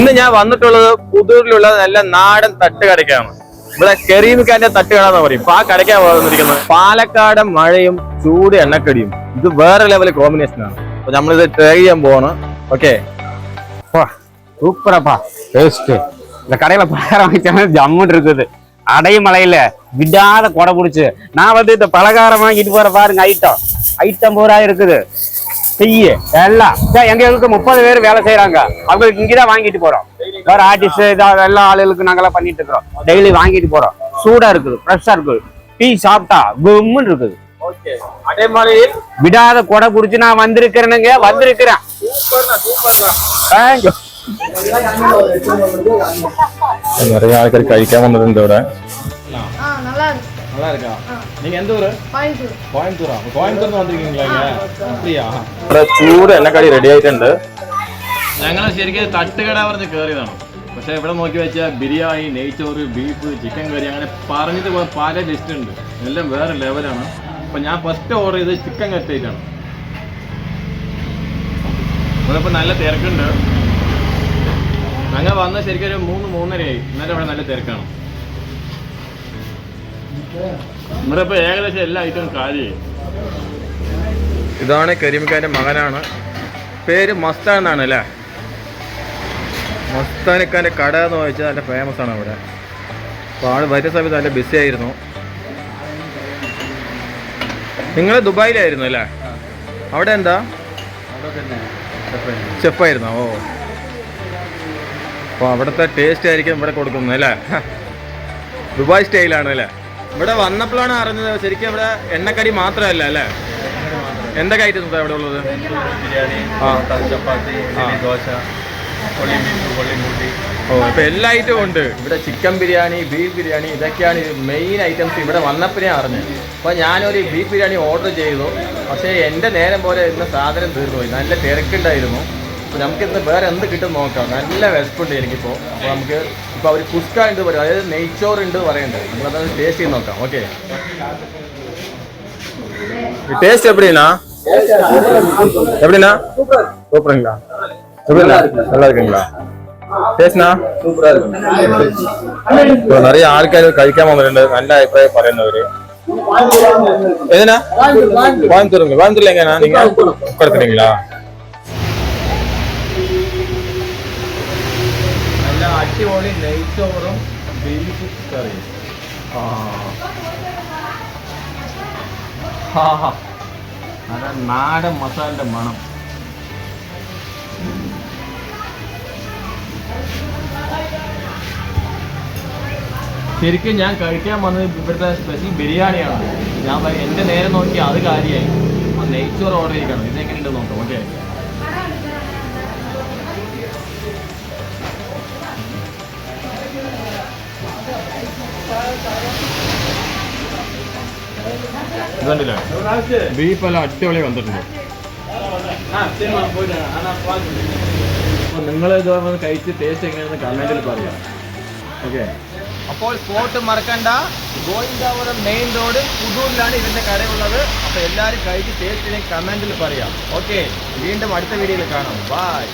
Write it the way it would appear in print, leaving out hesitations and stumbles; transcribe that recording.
ഇന്ന് ഞാൻ വന്നിട്ടുള്ളത് പുതൂരിലുള്ള നല്ല നാടൻ തട്ടുകടയ്ക്കാണ്. ഇവിടെ കരീമിക്കാന്റെ തട്ടുകട എന്ന് പറയും. അപ്പൊ ആ കടയ്ക്കാണ് വന്നിരിക്കുന്നത്. പാലക്കാട് മഴയും ചൂട് എണ്ണക്കടിയും ഇത് വേറെ ലെവൽ കോമ്പിനേഷൻ ആണ്. അപ്പൊ നമ്മളിത് ട്രൈ ചെയ്യാൻ പോവാണ്. ഓക്കെ, சூப்பராப்பா டேஸ்ட். இந்த கடையில பலகாரம் வாங்கிச்சாலும் ஜம்முன்னு இருக்குது. அடையும் மலையில விடாத கொடை பிடிச்சு நான் வந்து இந்த பலகாரம் வாங்கிட்டு போற பாருங்க. ஐட்டம் பூரா இருக்குது. செய்ய எல்லாம் எங்களுக்கு 30 பேர் வேலை செய்யறாங்க. அவங்களுக்கு இங்கதான் வாங்கிட்டு போறோம். வேற ஆர்டிஸ்ட் எல்லா ஆளுகளுக்கு நாங்கெல்லாம் பண்ணிட்டு இருக்கிறோம். டெய்லி வாங்கிட்டு போறோம். சூடா இருக்குது, ஃப்ரெஷ்ஷா இருக்குது. டீ சாப்பிட்டா கும்முன்னு இருக்குது. விடாத கொடை பிடிச்சு நான் வந்திருக்கிறேனுங்க. நிறைய ஆட்கள் കഴിക്കാൻ വന്നിട്ടുണ്ട് ഇവിടെ. ചൂട് എണ്ണക്കടി റെഡി ആയിട്ടുണ്ട്. ഞങ്ങൾ ശരിക്കും തട്ടുകട പറഞ്ഞ് കയറിയതാണ്. പക്ഷെ ഇവിടെ നോക്കി വെച്ചാൽ ബിരിയാണി, നെയ്ച്ചോറ്, ബീഫ്, ചിക്കൻ കറി അങ്ങനെ പറഞ്ഞിട്ട് പല ലിസ്റ്റ് ഉണ്ട്. എല്ലാം വേറെ ലെവലാണ്. അപ്പൊ ഞാൻ ഫസ്റ്റ് ഓർഡർ ചെയ്ത് ചിക്കൻ കട്ട്ലേറ്റാണ്. ഇവിടെ ഇപ്പൊ നല്ല തിരക്കുണ്ട്. ഞങ്ങൾ വന്ന ശരിക്കും ഒരു 3-3:30 ഇന്നലെ ഇവിടെ നല്ല തിരക്കാണ്. ഇവിടെ ഇപ്പൊ ഏകദേശം എല്ലാ ഐറ്റവും കാര്യമായി. ഇതാണ് കരീമിക്കാന്റെ മകനാണ്. പേര് മസ്താൻ എന്നാണ് അല്ലേ? മസ്താനിക്കാന്റെ കട എന്ന് ചോദിച്ചാൽ നല്ല ഫേമസ് ആണ് ഇവിടെ. അപ്പോൾ ആള് വരുന്ന സമയത്ത് നല്ല ബിസി ആയിരുന്നു. നിങ്ങൾ ദുബായിലായിരുന്നു അല്ലേ? അവിടെ എന്താ ഷെഫായിരുന്നോ? ഓ, അപ്പോൾ അവിടുത്തെ ടേസ്റ്റ് ആയിരിക്കും ഇവിടെ കൊടുക്കുന്നത് അല്ലേ? ദുബായ് സ്റ്റൈലാണ് അല്ലേ? ഇവിടെ വന്നപ്പോഴാണ് അറിഞ്ഞത് ശരിക്കും ഇവിടെ എണ്ണക്കടി മാത്രമല്ല അല്ലേ? എന്തൊക്കെ ഐറ്റംസ് ഇവിടെ ഉള്ളത്? ചപ്പാത്തി, ദോശ, ഓ, ഇപ്പൊ എല്ലാ ഐറ്റവും ഉണ്ട് ഇവിടെ. ചിക്കൻ ബിരിയാണി, ബീഫ് ബിരിയാണി, ഇതൊക്കെയാണ് മെയിൻ ഐറ്റംസ്. ഇവിടെ വന്നപ്പോഴേ അറിഞ്ഞത്. അപ്പോൾ ഞാനൊരു ബീഫ് ബിരിയാണി ഓർഡർ ചെയ്തു. പക്ഷേ എൻ്റെ നേരം പോലെ ഇന്ന് സാധനം തീർന്നു പോയി. നല്ല തിരക്കുണ്ടായിരുന്നു. അപ്പോൾ നമുക്ക് ഇന്ന് വേറെ എന്ത് കിട്ടും നോക്കാം. നല്ല വിശപ്പുണ്ട് എനിക്കിപ്പോൾ. അപ്പോൾ നമുക്ക് ഇപ്പോൾ അവർ കുസ്ക ഉണ്ട് പറയും, അതായത് നെയ്ച്ചോറ് ഉണ്ട് പറയുന്നുണ്ട്. നമ്മളത് ടേസ്റ്റ് ചെയ്ത് നോക്കാം. ഓക്കെ, ടേസ്റ്റ് എപ്പടിനാ? സൂപ്പറുங்களா? நல்லா இருக்குங்களா? ടേസ്റ്റാ? இப்போ நிறைய ஆட்கள் കഴിക്കാൻ വന്നിട്ടുണ്ട്. നല്ല അഭിപ്രായം പറയുന്നവര്. ഏതിനാ? கோயம்புத்தூருங்க. கோயம்புத்தூர்ல எங்கண்ணா நீங்க கொடுக்குறீங்களா? നല്ല അടിപൊളി നെയ്ച്ചോറും ബീഫ് കറിയും. നല്ല നാടൻ മസാലയുടെ മണം. ശരിക്കും ഞാൻ കഴിക്കാൻ വന്നത് ഇവിടുത്തെ സ്പെഷ്യൽ ബിരിയാണിയാണ്. ഞാൻ എൻ്റെ നേരെ നോക്കി അത് കാര്യമായി. നെയ്ച്ചോറ് ഓർഡർ ചെയ്യിക്കണം. ഇതെങ്ങനെയുണ്ട് നോക്കാം. ഓക്കെ, ഇതുണ്ടല്ലേ ബീഫ് എല്ലാം അടിപൊളി വന്നിട്ടുണ്ട്. അപ്പോൾ നിങ്ങൾ ഇത് കഴിച്ച് ടേസ്റ്റ് എങ്ങനെയാണെന്ന് കമൻറ്റിൽ പറയാം. ഓക്കെ, അപ്പോൾ സ്പോട്ട് മറക്കണ്ട. ഗോവിന്ദാപുരം മെയിൻ റോഡ് പുതൂരിലാണ് ഇതിൻ്റെ കടയുള്ളത്. അപ്പോൾ എല്ലാവരും കഴിച്ച് ടേസ്റ്റിനെ കമൻറ്റിൽ പറയാം. ഓക്കെ, വീണ്ടും അടുത്ത വീഡിയോയിൽ കാണാം. ബൈ.